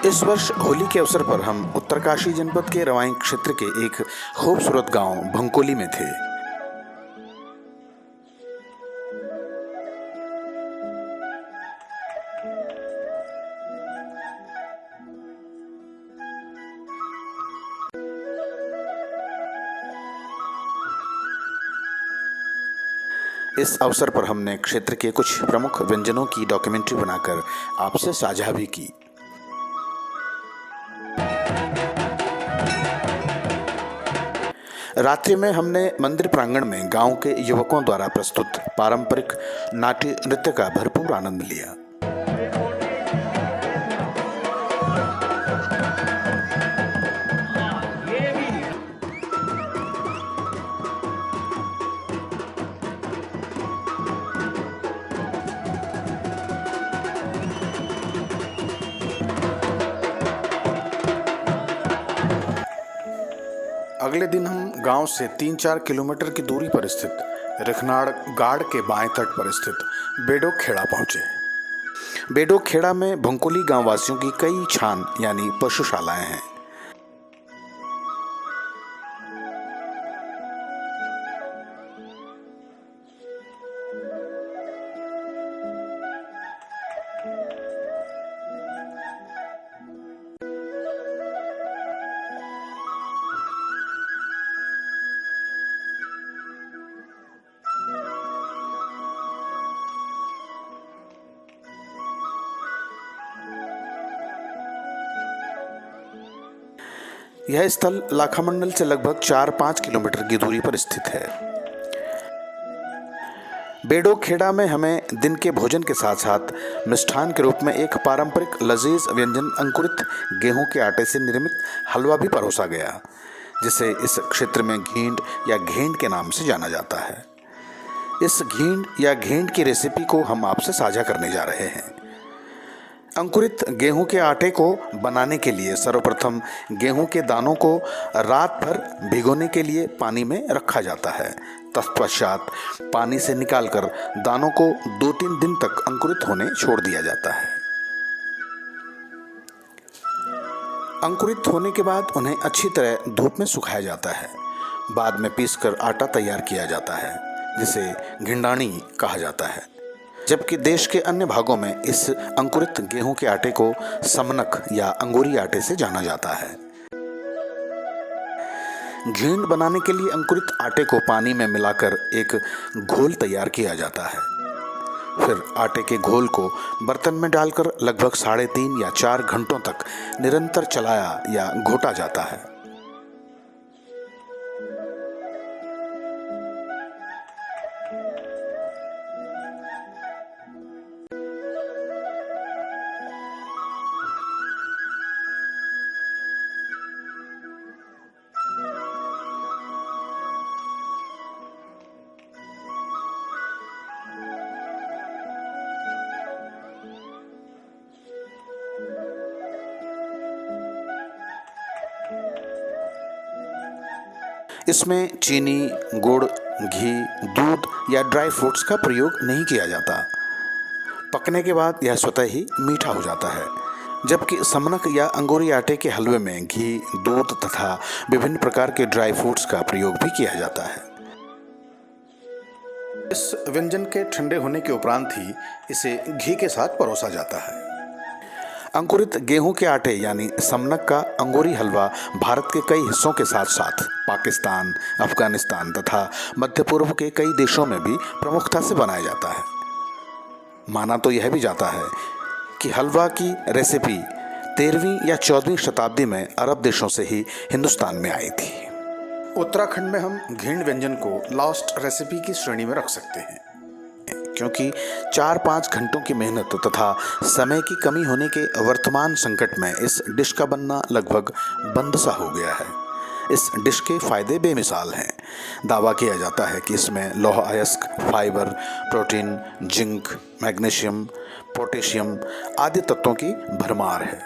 इस वर्ष होली के अवसर पर हम उत्तरकाशी जनपद के रवाई क्षेत्र के एक खूबसूरत गांव भंकोली में थे। इस अवसर पर हमने क्षेत्र के कुछ प्रमुख व्यंजनों की डॉक्यूमेंट्री बनाकर आपसे साझा भी की। रात्रि में हमने मंदिर प्रांगण में गांव के युवकों द्वारा प्रस्तुत पारंपरिक नाट्य नृत्य का भरपूर आनंद लिया। अगले दिन हम गांव से 3-4 किलोमीटर की दूरी पर स्थित रखनाड़ गाड़ के बाएं तट पर स्थित बेडो खेड़ा पहुंचे। बेडो खेड़ा में भंकोली गांव वासियों की कई छान यानी पशुशालाएं हैं। यह स्थल लाखामंडल से लगभग 4-5 किलोमीटर की दूरी पर स्थित है। बेडो खेड़ा में हमें दिन के भोजन के साथ साथ मिष्ठान के रूप में एक पारंपरिक लजीज व्यंजन अंकुरित गेहूं के आटे से निर्मित हलवा भी परोसा गया, जिसे इस क्षेत्र में घींड या घेंड के नाम से जाना जाता है। इस घींड या घेंड की रेसिपी को हम आपसे साझा करने जा रहे हैं। अंकुरित गेहूं के आटे को बनाने के लिए सर्वप्रथम गेहूं के दानों को रात भर भिगोने के लिए पानी में रखा जाता है। तत्पश्चात पानी से निकालकर दानों को 2-3 दिन तक अंकुरित होने छोड़ दिया जाता है। अंकुरित होने के बाद उन्हें अच्छी तरह धूप में सुखाया जाता है। बाद में पीसकर आटा तैयार किया जाता है, जिसे घिंडाणी कहा जाता है। जबकि देश के अन्य भागों में इस अंकुरित गेहूं के आटे को समनक या अंगूरी आटे से जाना जाता है। घींड बनाने के लिए अंकुरित आटे को पानी में मिलाकर एक घोल तैयार किया जाता है। फिर आटे के घोल को बर्तन में डालकर लगभग 3.5 या 4 घंटों तक निरंतर चलाया या घोटा जाता है। इसमें चीनी, गुड़, घी, दूध या ड्राई फ्रूट्स का प्रयोग नहीं किया जाता। पकने के बाद यह स्वतः ही मीठा हो जाता है, जबकि समनक या अंगूरी आटे के हलवे में घी, दूध तथा विभिन्न प्रकार के ड्राई फ्रूट्स का प्रयोग भी किया जाता है। इस व्यंजन के ठंडे होने के उपरांत ही इसे घी के साथ परोसा जाता है। अंकुरित गेहूं के आटे यानी समनक का अंगूरी हलवा भारत के कई हिस्सों के साथ साथ पाकिस्तान, अफगानिस्तान तथा मध्य पूर्व के कई देशों में भी प्रमुखता से बनाया जाता है। माना तो यह भी जाता है कि हलवा की रेसिपी 13वीं या 14वीं शताब्दी में अरब देशों से ही हिंदुस्तान में आई थी। उत्तराखंड में हम घींड व्यंजन को लास्ट रेसिपी की श्रेणी में रख सकते हैं, क्योंकि 4-5 घंटों की मेहनत तथा समय की कमी होने के वर्तमान संकट में इस डिश का बनना लगभग बंद सा हो गया है। इस डिश के फायदे बेमिसाल हैं। दावा किया जाता है कि इसमें लौह अयस्क, fibre, protein, zinc, magnesium, potassium आदि तत्वों की भरमार है।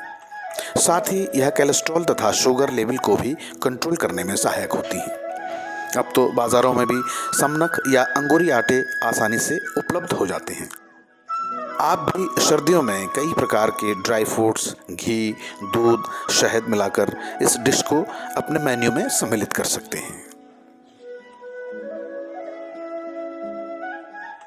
साथ ही यह कोलेस्ट्रॉल तथा शुगर लेवल को भी कंट्रोल करने में सहायक होती है। अब तो बाज़ारों में भी समनक या अंगूरी आटे आसानी से उपलब्ध हो जाते हैं। आप भी सर्दियों में कई प्रकार के ड्राई फ्रूट्स, घी, दूध, शहद मिलाकर इस डिश को अपने मेन्यू में सम्मिलित कर सकते हैं।